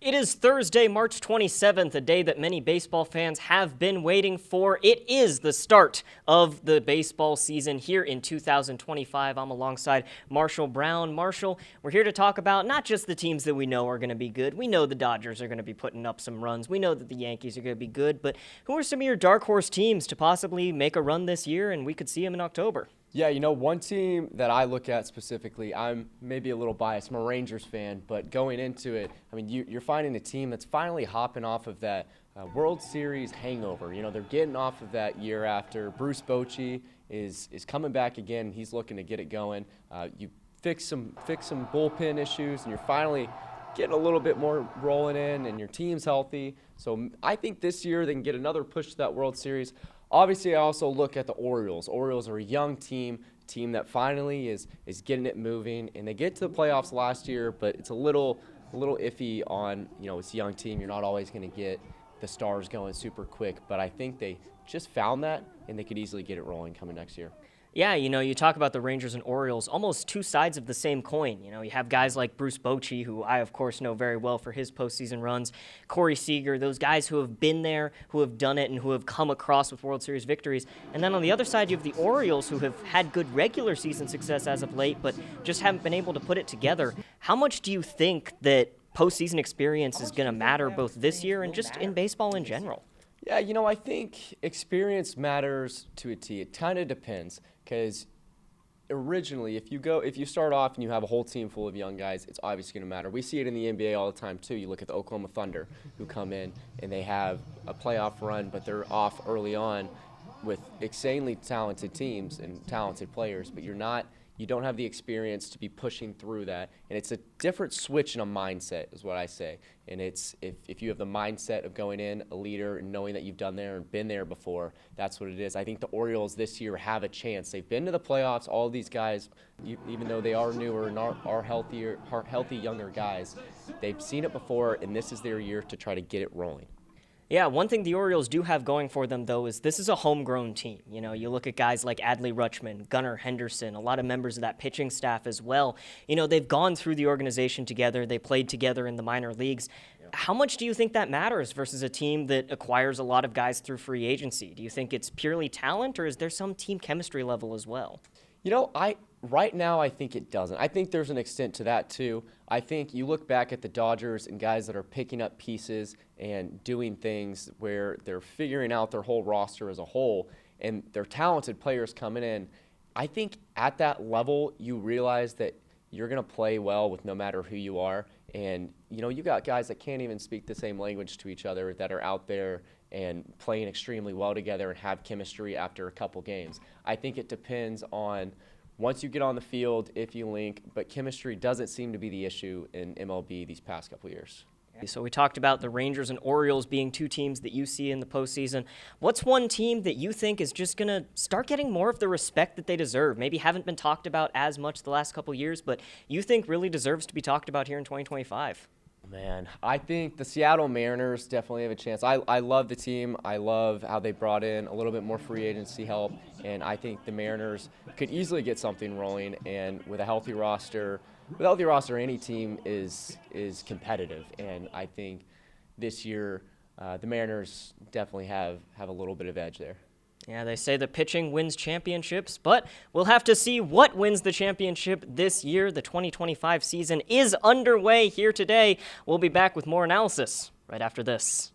It is Thursday, March 27th, a day that many baseball fans have been waiting for. It is the start of the baseball season here in 2025. I'm alongside Marshall Brown. Marshall, we're here to talk about not just the teams that we know are going to be good. We know the Dodgers are going to be putting up some runs. We know that the Yankees are going to be good, but who are some of your dark horse teams to possibly make a run this year, and we could see them in October? Yeah, one team that I look at specifically, I'm maybe a little biased. I'm a Rangers fan, but going into it, you're finding a team that's finally hopping off of that World Series hangover. They're getting off of that year after. Bruce Bochy is coming back again. He's looking to get it going. You fix some bullpen issues, and you're finally getting a little bit more rolling in, and your team's healthy. So I think this year they can get another push to that World Series. Obviously, I also look at the Orioles. Orioles are a young team that finally is getting it moving, and they get to the playoffs last year, but it's a little iffy on, it's a young team. You're not always going to get the stars going super quick, but I think they just found that, and they could easily get it rolling coming next year. Yeah, you talk about the Rangers and Orioles, almost two sides of the same coin. You have guys like Bruce Bochy, who I, of course, know very well for his postseason runs, Corey Seager, those guys who have been there, who have done it, and who have come across with World Series victories. And then on the other side, you have the Orioles, who have had good regular season success as of late, but just haven't been able to put it together. How much do you think that postseason experience is going to matter both this year and just in baseball in general? Yeah, I think experience matters to a T. It kind of depends, because originally, if you start off and you have a whole team full of young guys, it's obviously going to matter. We see it in the NBA all the time, too. You look at the Oklahoma Thunder, who come in and they have a playoff run, but they're off early on with insanely talented teams and talented players, but you don't have the experience to be pushing through that. And it's a different switch in a mindset is what I say. And it's if you have the mindset of going in a leader and knowing that you've done there and been there before, that's what it is. I think the Orioles this year have a chance. They've been to the playoffs. All of these guys, even though they are newer and are healthy younger guys, they've seen it before, and this is their year to try to get it rolling. Yeah, one thing the Orioles do have going for them, though, is this is a homegrown team. You look at guys like Adley Rutschman, Gunnar Henderson, a lot of members of that pitching staff as well. They've gone through the organization together. They played together in the minor leagues. How much do you think that matters versus a team that acquires a lot of guys through free agency? Do you think it's purely talent, or is there some team chemistry level as well? Right now, I think it doesn't. I think there's an extent to that, too. I think you look back at the Dodgers and guys that are picking up pieces and doing things where they're figuring out their whole roster as a whole, and they're talented players coming in. I think at that level, you realize that you're going to play well with no matter who you are. And, you got guys that can't even speak the same language to each other that are out there and playing extremely well together and have chemistry after a couple games. I think it depends on once you get on the field, if you link, but chemistry doesn't seem to be the issue in MLB these past couple years. So we talked about the Rangers and Orioles being two teams that you see in the postseason. What's one team that you think is just going to start getting more of the respect that they deserve? Maybe haven't been talked about as much the last couple years, but you think really deserves to be talked about here in 2025? Man, I think the Seattle Mariners definitely have a chance. I love the team. I love how they brought in a little bit more free agency help, and I think the Mariners could easily get something rolling. And with a healthy roster, any team is competitive. And I think this year the Mariners definitely have a little bit of edge there. Yeah, they say the pitching wins championships, but we'll have to see what wins the championship this year. The 2025 season is underway here today. We'll be back with more analysis right after this.